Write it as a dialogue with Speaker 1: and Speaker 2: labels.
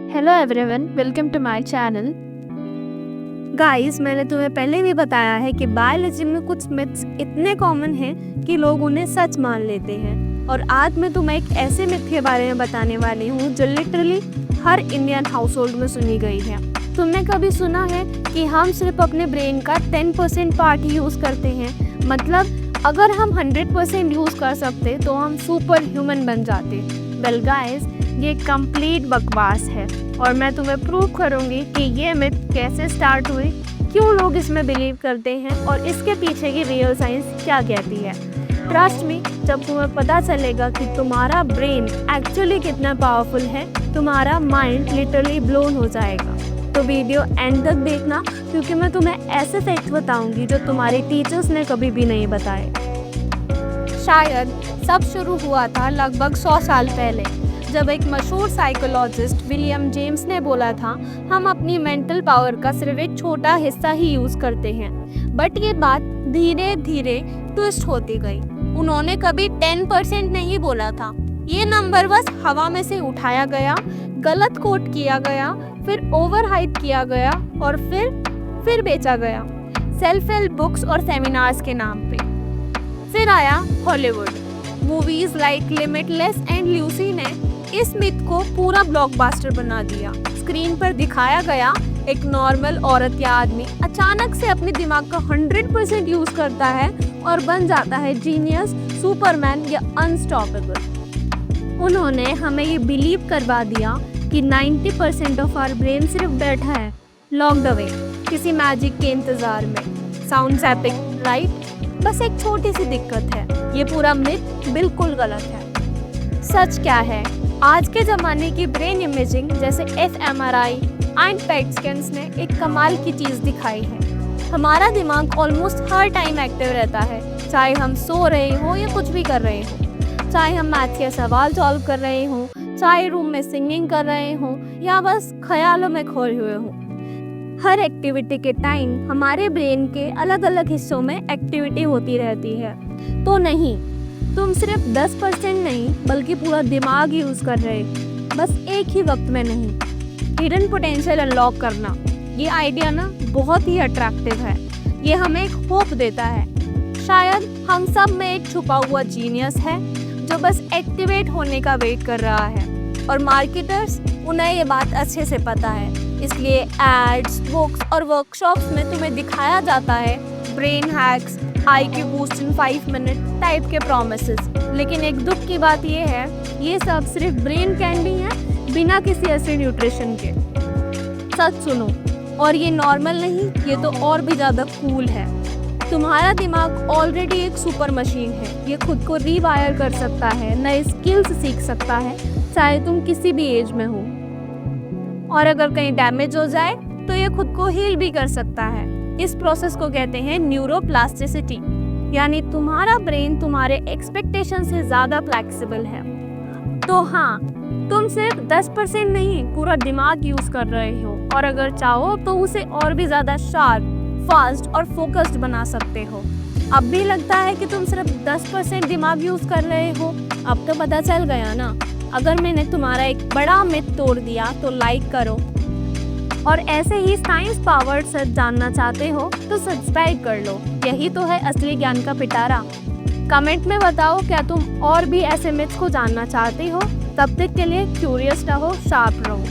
Speaker 1: Hello everyone, welcome to my channel. Guys, मैंने तुम्हें पहले भी बताया है कि बायोलॉजी में कुछ मिथ्स इतने कॉमन हैं कि लोग उन्हें सच मान लेते हैं। और आज मैं तुम्हें एक ऐसे मिथ के बारे में बताने वाली हूँ जो लिटरली हर इंडियन हाउस होल्ड में सुनी गई है। तुमने कभी सुना है कि हम सिर्फ अपने ब्रेन का 10% पार्ट ही यूज़ करते हैं? मतलब अगर हम 100% यूज़ कर सकते तो हम सुपर ह्यूमन बन जाते। वेल गाइस, ये कंप्लीट बकवास है और मैं तुम्हें प्रूव करूंगी कि ये मिथ कैसे स्टार्ट हुई, क्यों लोग इसमें बिलीव करते हैं और इसके पीछे की रियल साइंस क्या कहती है। ट्रस्ट मी, जब तुम्हें पता चलेगा कि तुम्हारा ब्रेन एक्चुअली कितना पावरफुल है, तुम्हारा माइंड लिटरली ब्लोन हो जाएगा। तो वीडियो एंड तक देखना, क्योंकि मैं तुम्हें ऐसे फैक्ट बताऊंगी जो तुम्हारे टीचर्स ने कभी भी नहीं बताए। शायद सब शुरू हुआ था लगभग 100 साल पहले, जब एक मशहूर साइकोलॉजिस्ट विलियम जेम्स ने बोला था, हम अपनी मेंटल पावर का सिर्फ एक छोटा हिस्सा ही यूज करते हैं। बट ये बात धीरे धीरे ट्विस्ट होती गई। उन्होंने कभी 10% नहीं बोला था। ये नंबर बस हवा में से उठाया गया, गलत कोट किया गया, फिर ओवर हाइप किया गया और फिर बेचा गया सेल्फ हेल्प बुक्स और सेमिनार्स के नाम पे। फिर आया Hollywood. Movies like limitless and Lucy ने इस मिथ को पूरा ब्लॉकबस्टर बना दिया। स्क्रीन पर दिखाया गया एक नॉर्मल औरत या आदमी अचानक से अपने दिमाग का 100% यूज करता है और बन जाता है जीनियस, सुपरमैन या अनस्टॉपेबल। उन्होंने हमें ये बिलीव करवा दिया कि 90% ऑफ आवर ब्रेन सिर्फ बैठा है, लॉक्ड अवे, किसी मैजिक के इंतजार में। Sounds epic, right? बस एक छोटी सी दिक्कत है, ये पूरा मिथ बिल्कुल गलत है। सच क्या है? आज के ज़माने की ब्रेन इमेजिंग जैसे fMRI एंड पेट स्कैन्स ने एक कमाल की चीज़ दिखाई है। हमारा दिमाग ऑलमोस्ट हर टाइम एक्टिव रहता है, चाहे हम सो रहे हों या कुछ भी कर रहे हों, चाहे हम मैथ के सवाल सॉल्व कर रहे हों, चाहे रूम में सिंगिंग कर रहे हों या बस ख्यालों में खोए हुए हों। हर एक्टिविटी के टाइम हमारे ब्रेन के अलग अलग हिस्सों में एक्टिविटी होती रहती है। तो नहीं, तुम सिर्फ 10% नहीं बल्कि पूरा दिमाग यूज कर रहे हो, बस एक ही वक्त में नहीं। हिडन पोटेंशियल अनलॉक करना, ये आइडिया ना बहुत ही अट्रैक्टिव है। ये हमें एक होप देता है। शायद हम सब में एक छुपा हुआ जीनियस है जो बस एक्टिवेट होने का वेट कर रहा है। और मार्केटर्स, उन्हें ये बात अच्छे से पता है, इसलिए एड्स, बुक्स और वर्कशॉप्स में तुम्हें दिखाया जाता है brain hacks, IQ boost in 5 minute type के प्रॉमिसेस। लेकिन एक दुख की बात ये है, ये सब सिर्फ ब्रेन कैंडी है, बिना किसी ऐसे न्यूट्रिशन के। सच सुनो, और ये नॉर्मल नहीं, ये तो और भी ज़्यादा कूल है। तुम्हारा दिमाग ऑलरेडी एक सुपर मशीन है। ये खुद को रीवायर कर सकता है, नए स्किल्स सीख सकता है, चाहे तुम किसी भी एज में हो। और अगर कहीं डैमेज हो जाए तो ये खुद को हील भी कर सकता है। इस प्रोसेस को कहते हैं न्यूरोप्लास्टिसिटी, यानी तुम्हारा ब्रेन तुम्हारे एक्सपेक्टेशन से ज़्यादा फ्लेक्सिबल है। तो हाँ, तुम सिर्फ 10% नहीं, पूरा दिमाग यूज़ कर रहे हो, और अगर चाहो तो उसे और भी ज़्यादा शार्प, फास्ट और फोकस्ड बना सकते हो। अब भी लगता है कि तुम सिर्फ 10% दिमाग यूज़ कर रहे हो? अब तो पता चल गया ना। अगर मैंने तुम्हारा एक बड़ा मिथ तोड़ दिया तो लाइक करो, और ऐसे ही साइंस पावर्ड सच जानना चाहते हो तो सब्सक्राइब कर लो। यही तो है असली ज्ञान का पिटारा। कमेंट में बताओ, क्या तुम और भी ऐसे मिथ्स को जानना चाहते हो? तब तक के लिए क्यूरियस रहो, शार्प रहो।